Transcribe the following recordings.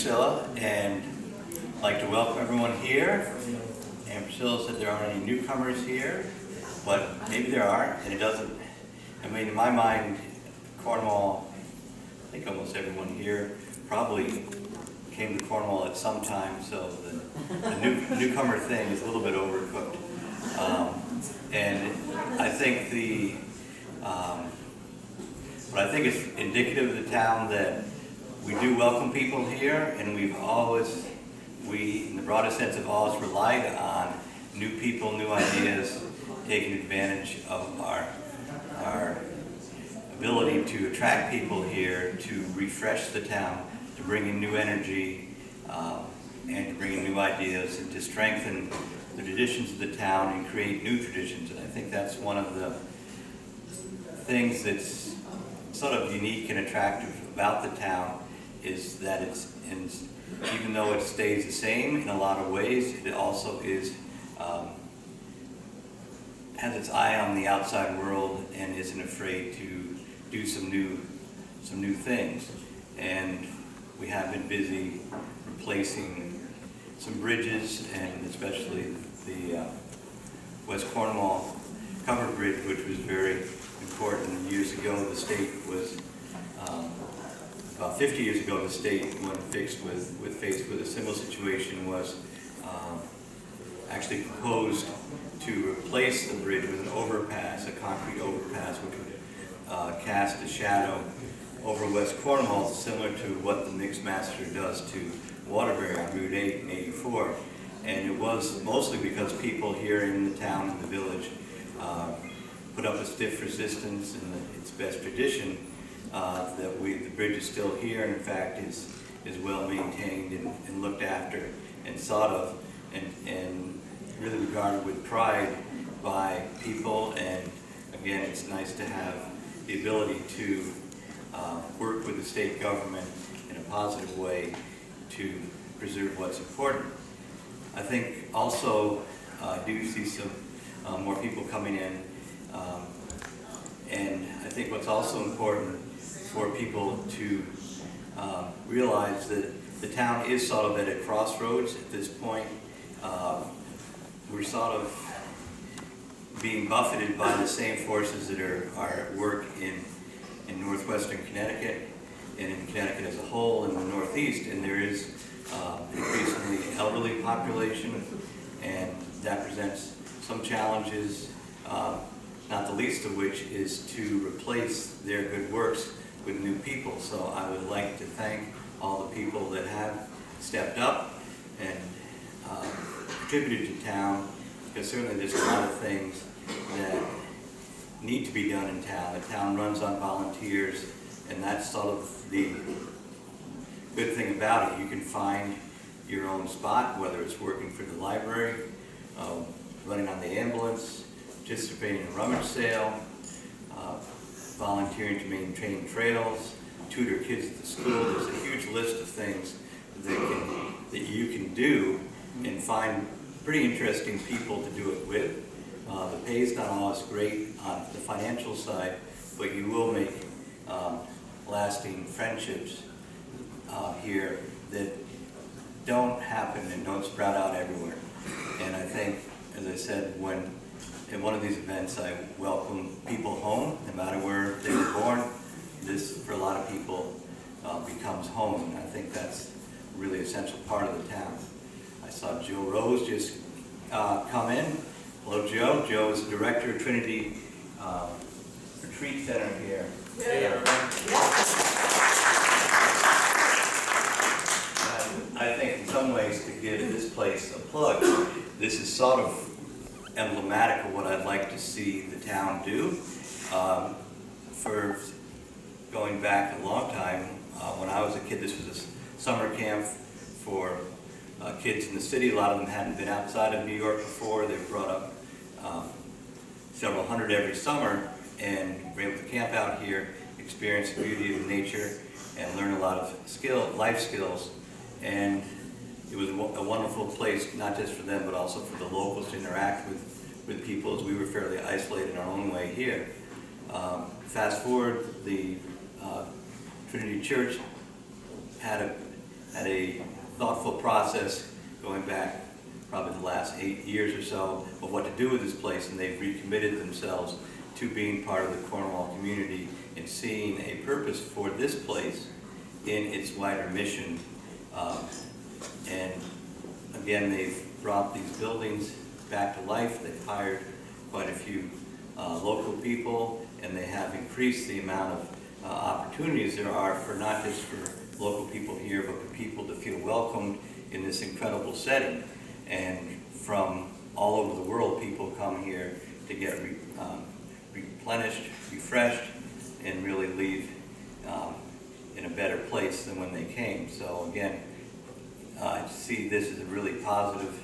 Priscilla, and I'd like to welcome everyone here. And Priscilla said there aren't any newcomers here, but maybe there are, and it doesn't, I mean, in my mind, Cornwall, I think almost everyone here probably came to Cornwall at some time, so the newcomer thing is a little bit overcooked. And I think but I think it's indicative of the town that we do welcome people here, and we in the broadest sense, have always relied on new people, new ideas, taking advantage of our ability to attract people here, to refresh the town, to bring in new energy, and to bring in new ideas, and to strengthen the traditions of the town and create new traditions. And I think that's one of the things that's sort of unique and attractive about the town, is that even though it stays the same in a lot of ways, it also has its eye on the outside world and isn't afraid to do some new things. And we have been busy replacing some bridges, and especially the West Cornwall covered bridge, which was very important. Years ago, the state was about 50 years ago, the state, when faced with a similar situation, was actually proposed to replace the bridge with an overpass, a concrete overpass, which would cast a shadow over West Cornwall, similar to what the Mixmaster does to Waterbury on Route 8 and 84. And it was mostly because people here in the town and the village put up a stiff resistance, and its best tradition that the bridge is still here, and in fact is well maintained and looked after and thought of, and really regarded with pride by people. And again, it's nice to have the ability to work with the state government in a positive way to preserve what's important. I think also I do see some more people coming in, and I think what's also important for people to realize that the town is sort of at a crossroads at this point. We're sort of being buffeted by the same forces that are at work in northwestern Connecticut and in Connecticut as a whole, in the Northeast, and there is increasingly elderly population, and that presents some challenges, not the least of which is to replace their good works with new people. So I would like to thank all the people that have stepped up and contributed to town, because certainly there's a lot of things that need to be done in town. The town runs on volunteers, and that's sort of the good thing about it. You can find your own spot, whether it's working for the library, running on the ambulance, participating in a rummage sale, volunteering to maintain trails, tutor kids at the school. There's a huge list of things that you can do, and find pretty interesting people to do it with. The pay is not always great on the financial side, but you will make lasting friendships here that don't happen and don't sprout out everywhere. And I think, as I said, in one of these events, I welcome people home, no matter where they were born. This, for a lot of people, becomes home, and I think that's a really essential part of the town. I saw Joe Rose just come in. Hello, Joe. Joe is the director of Trinity Retreat Center here. Hey, everyone. I think in some ways, to give this place a plug, this is sort of emblematic of what I'd like to see the town do. For going back a long time, when I was a kid, this was a summer camp for kids in the city. A lot of them hadn't been outside of New York before. They were brought up several hundred every summer, and were able to camp out here, experience the beauty of nature, and learn a lot of life skills. And it was a wonderful place, not just for them, but also for the locals to interact with people, as we were fairly isolated in our own way here. Fast forward, the Trinity Church had had a thoughtful process going back probably the last 8 years or so of what to do with this place, and they've recommitted themselves to being part of the Cornwall community and seeing a purpose for this place in its wider mission. And again, they've brought these buildings back to life. They've hired quite a few local people, and they have increased the amount of opportunities there are for not just for local people here, but for people to feel welcomed in this incredible setting. And from all over the world, people come here to get replenished, refreshed, and really leave in a better place than when they came. So again, I see this as a really positive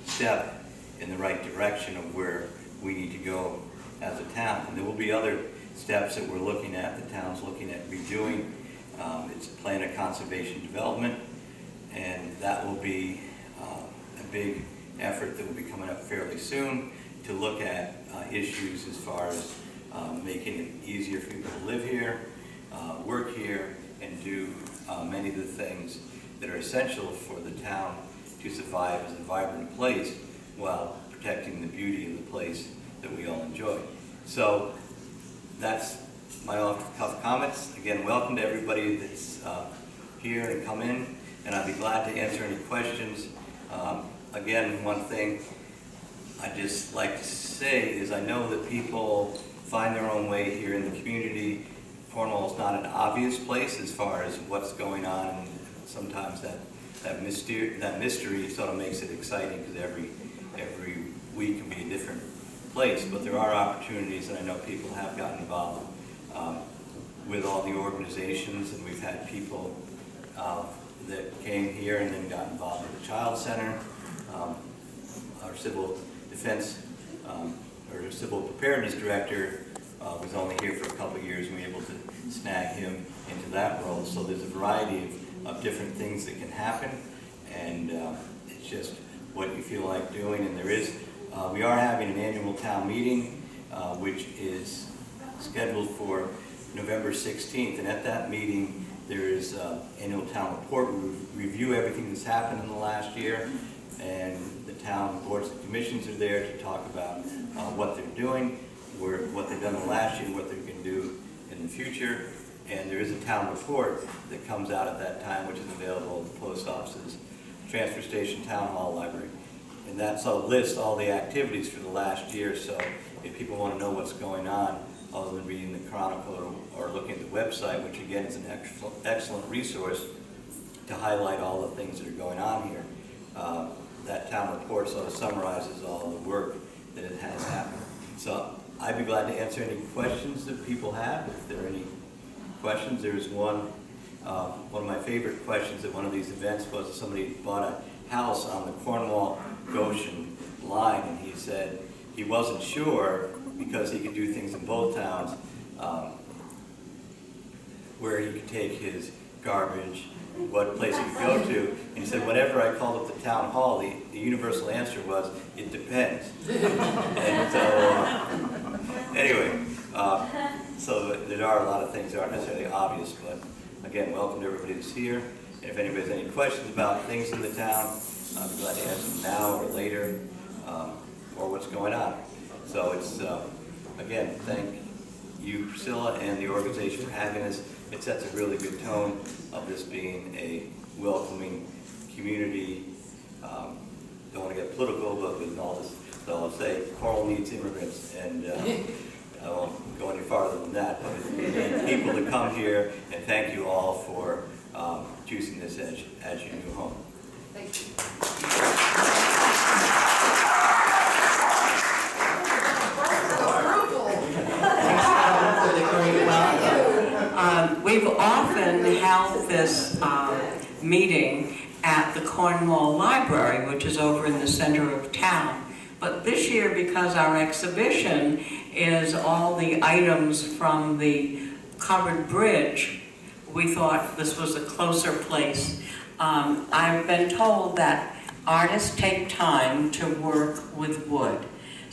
step in the right direction of where we need to go as a town. And there will be other steps that we're looking at, the town's looking at redoing. It's a plan of conservation development, and that will be a big effort that will be coming up fairly soon to look at issues as far as making it easier for people to live here, work here, and do many of the things that are essential for the town to survive as a vibrant place while protecting the beauty of the place that we all enjoy. So that's my off-the-cuff comments. Again, welcome to everybody that's here and come in, and I'd be glad to answer any questions. Again, one thing I'd just like to say is I know that people find their own way here in the community. Cornwall is not an obvious place as far as what's going on, and sometimes that mystery sort of makes it exciting because every week can be a different place. But there are opportunities, and I know people have gotten involved with all the organizations, and we've had people that came here and then got involved with the Child Center. Our civil defense or civil preparedness director was only here for a couple of years, and we were able to snag him into that role. So there's a variety of different things that can happen, and it's just what you feel like doing. And there is, we are having an annual town meeting, which is scheduled for November 16th, and at that meeting there is an annual town report. We review everything that's happened in the last year, and the town boards and commissions are there to talk about what they're doing, what they've done in the last year, what they can do in the future. And there is a town report that comes out at that time, which is available at the post offices, transfer station, town hall, library. And that's a list all the activities for the last year. So if people want to know what's going on, other than reading the Chronicle or looking at the website, which again is an excellent resource to highlight all the things that are going on here. That town report sort of summarizes all the work that it has happened. So I'd be glad to answer any questions that people have. If there are any questions, there's one of my favorite questions at one of these events was somebody bought a house on the Cornwall-Goshen line, and he said he wasn't sure because he could do things in both towns where he could take his garbage, what place he could go to. And he said, whenever I called up the town hall, the universal answer was, it depends. And so, anyway, so there are a lot of things that aren't necessarily obvious, but again, welcome to everybody that's here. And if anybody has any questions about things in the town, I'll be glad to answer them now or later, or what's going on. So it's, again, thank you, Priscilla, and the organization for having us. It sets a really good tone of this being a welcoming community. Don't want to get political, but with all this, so I'll say Cornwall needs immigrants, and I won't go any farther than that, but we need people to come here, and thank you all for choosing this as your new home. Thank you. We've often held this meeting at the Cornwall Library, which is over in the center of town. But this year, because our exhibition is all the items from the covered bridge, we thought this was a closer place. I've been told that artists take time to work with wood.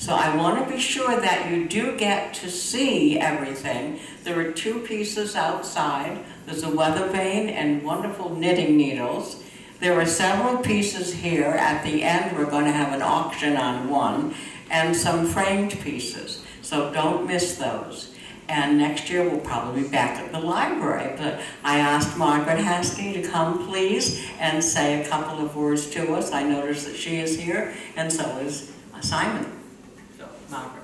So I want to be sure that you do get to see everything. There are 2 pieces outside. There's a weather vane and wonderful knitting needles. There are several pieces here. At the end, we're going to have an auction on one, and some framed pieces. So don't miss those. And next year, we'll probably be back at the library. But I asked Margaret Haskey to come, please, and say a couple of words to us. I noticed that she is here, and so is Simon. So, Margaret.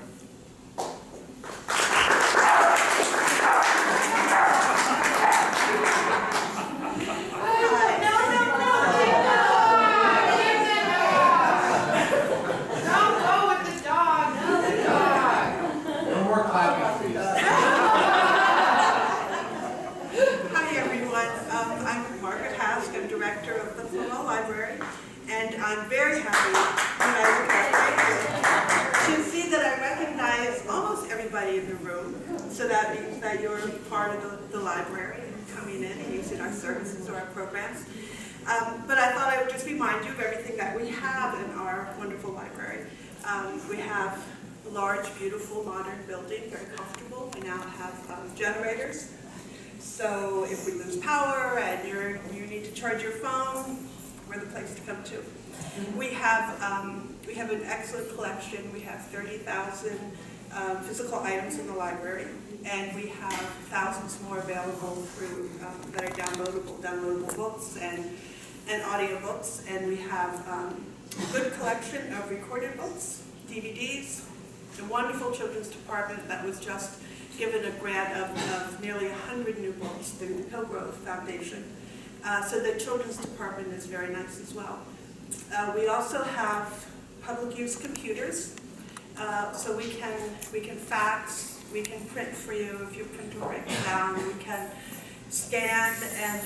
I'm very happy when I look at you to see that I recognize almost everybody in the room. So that means that you're part of the library and coming in and using our services or our programs. But I thought I would just remind you of everything that we have in our wonderful library. We have a large, beautiful, modern building, very comfortable. We now have generators. So if we lose power and you need to charge your phone, we're the place to come to. We have an excellent collection. We have 30,000 physical items in the library, and we have thousands more available through that are downloadable books and audiobooks. And we have a good collection of recorded books, DVDs, a wonderful children's department that was just given a grant of nearly 100 new books through the Hillgrove Foundation. So the children's department is very nice as well. We also have public use computers, so we can fax, we can print for you if you print or write down. We can scan and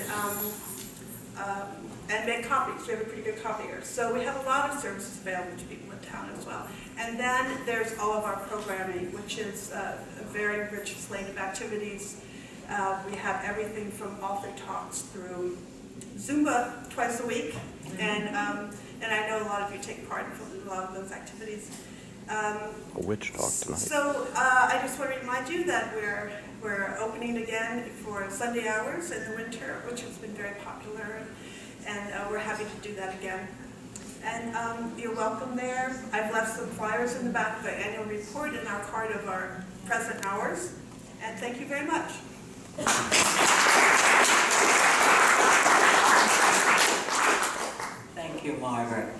make copies. We have a pretty good copier. So we have a lot of services available to people in town as well. And then there's all of our programming, which is a very rich slate of activities. We have everything from author talks through Zumba twice a week, and I know a lot of you take part in a lot of those activities. A witch talk tonight. So I just want to remind you that we're opening again for Sunday hours in the winter, which has been very popular, and we're happy to do that again. And you're welcome there. I've left some flyers in the back of the annual report and our card of our present hours. And thank you very much. Thank you, Margaret.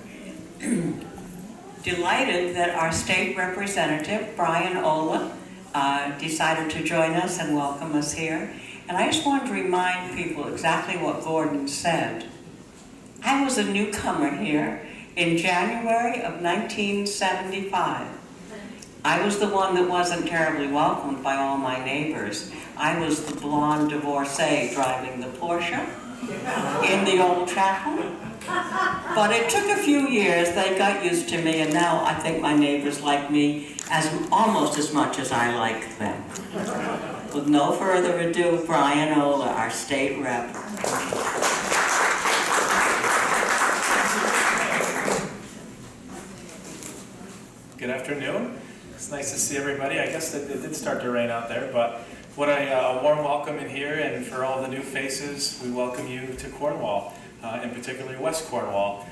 Delighted that our state representative, Brian Ola, decided to join us and welcome us here. And I just wanted to remind people exactly what Gordon said. I was a newcomer here in January of 1975. I was the one that wasn't terribly welcomed by all my neighbors. I was the blonde divorcee driving the Porsche in the old chapel. But it took a few years. They got used to me, and now I think my neighbors like me almost as much as I like them. With no further ado, Brian Ola, our state rep. Good afternoon. It's nice to see everybody. I guess it did start to rain out there, but what a warm welcome in here, and for all the new faces, we welcome you to Cornwall, and particularly West Cornwall.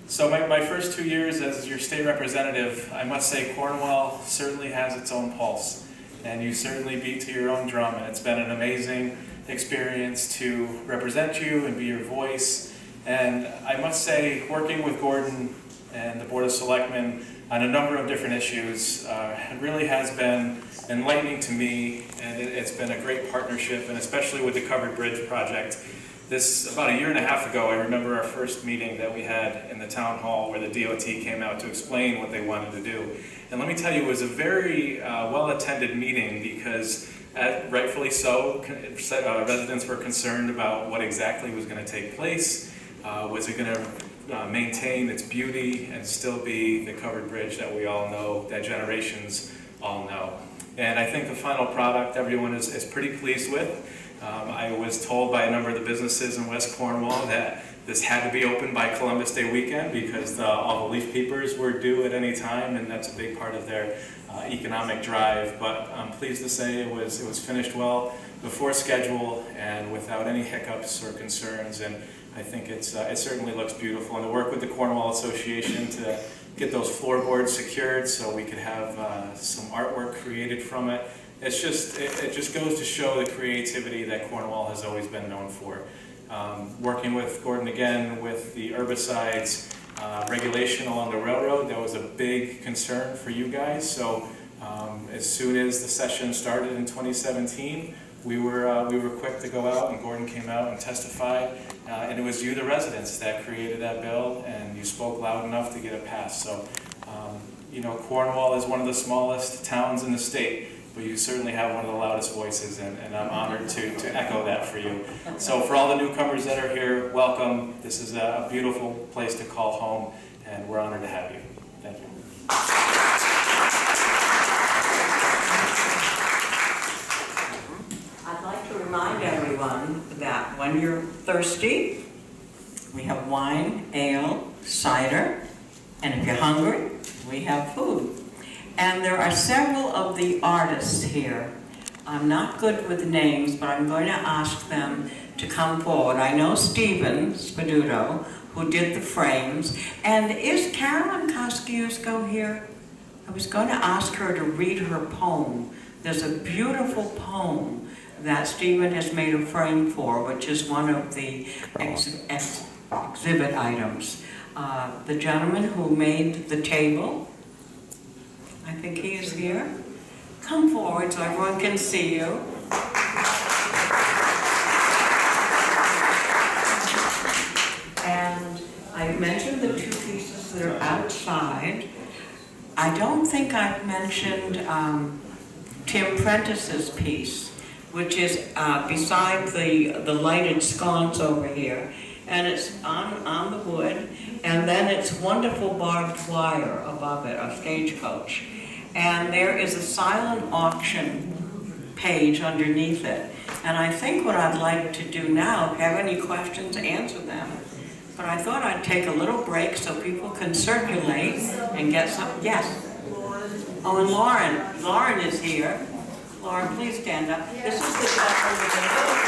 So my first 2 years as your state representative, I must say Cornwall certainly has its own pulse, and you certainly beat to your own drum, and it's been an amazing experience to represent you and be your voice. And I must say, working with Gordon and the Board of Selectmen on a number of different issues it really has been enlightening to me, and it's been a great partnership, and especially with the Covered Bridge project. This, about a year and a half ago, I remember our first meeting that we had in the town hall where the DOT came out to explain what they wanted to do. And let me tell you, it was a very well-attended meeting because, rightfully so, residents were concerned about what exactly was going to take place. Was it going to maintain its beauty and still be the covered bridge that we all know, that generations all know? And I think the final product everyone is pretty pleased with. I was told by a number of the businesses in West Cornwall that this had to be open by Columbus Day weekend because all the leaf peepers were due at any time, and that's a big part of their economic drive. But I'm pleased to say it was finished well before schedule and without any hiccups or concerns. And I think it certainly looks beautiful. And to work with the Cornwall Association to get those floorboards secured so we could have some artwork created from it. It just goes to show the creativity that Cornwall has always been known for. Working with Gordon again with the herbicides regulation along the railroad, that was a big concern for you guys. So as soon as the session started in 2017, we were quick to go out, and Gordon came out and testified, and it was you, the residents, that created that bill, and you spoke loud enough to get it passed. So, you know, Cornwall is one of the smallest towns in the state, but you certainly have one of the loudest voices, and I'm honored to echo that for you. So for all the newcomers that are here, welcome. This is a beautiful place to call home, and we're honored to have you. Thank you. I'd like to remind everyone that when you're thirsty, we have wine, ale, cider, and if you're hungry, we have food. And there are several of the artists here. I'm not good with names, but I'm going to ask them to come forward. I know Stephen Spaduto, who did the frames. And is Carolyn Kosciuszko here? I was going to ask her to read her poem. There's a beautiful poem that Stephen has made a frame for, which is one of the exhibit items. The gentleman who made the table, I think he is here. Come forward so everyone can see you. And I mentioned the two pieces that are outside. I don't think I've mentioned Tim Prentice's piece, which is beside the lighted sconce over here. And it's on the wood, and then it's wonderful barbed wire above it, a stagecoach. And there is a silent auction page underneath it. And I think what I'd like to do now, if you have any questions, answer them. But I thought I'd take a little break so people can circulate and get some, yes? Oh, and Lauren is here. Lauren, please stand up. This is the gentleman with the little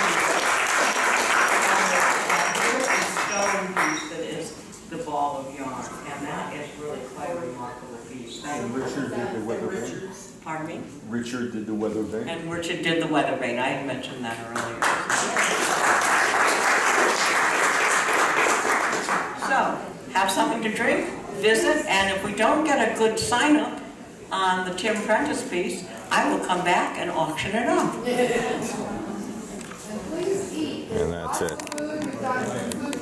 stone piece that is the ball of yarn, and that is really quite a remarkable piece. And Richard did the weather vane. Pardon me? Richard did the weather vane. And Richard did the weather vane. I had mentioned that earlier. So, have something to drink, visit, and if we don't get a good sign-up on the Tim Prentice piece, I will come back and auction it off. And that's it.